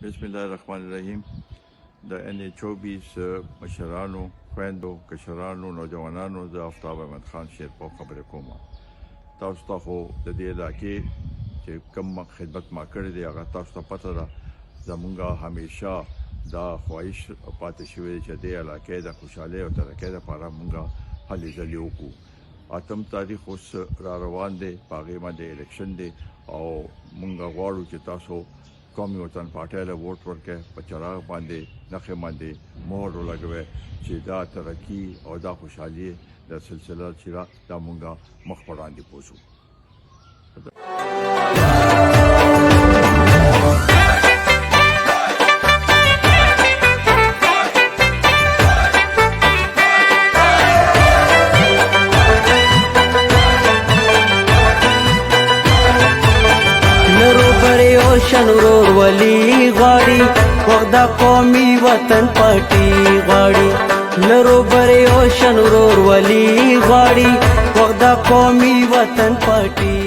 بسم الله الرحمن الرحیم. د NH24 مشرانو، خویندو، کشرانو، نوجوانانو، زه آفتاب احمد خان شیرپو خبرې کوم. تاسو ته خو د دې علاقې چې کوم خدمت ما کړی دی هغه تاسو ته پته ده. زمونږ همیشه دا خواهش پاتې شوی چې دې علاقې د خوشحالۍ او ترقۍ لپاره مونږ هلې ځلې وکړو. 8 تاریخ اوس را روان دی، په هغې باندې الیکشن دی او مونږ غواړو چې تاسو قومي وطن پارټۍ له ووټ ورکړئ، په چراغ باندې نښې باندې مهر ولګوئ چې دا ترقي او دا خوشحالي د سلسله چې دا مونږ مخ په وړاندې بوځو. شنورور ولی غاړي وغدا قومي وطن پټي غاړي لرو بره او شنورور ولی غاړي وغدا قومي وطن پټي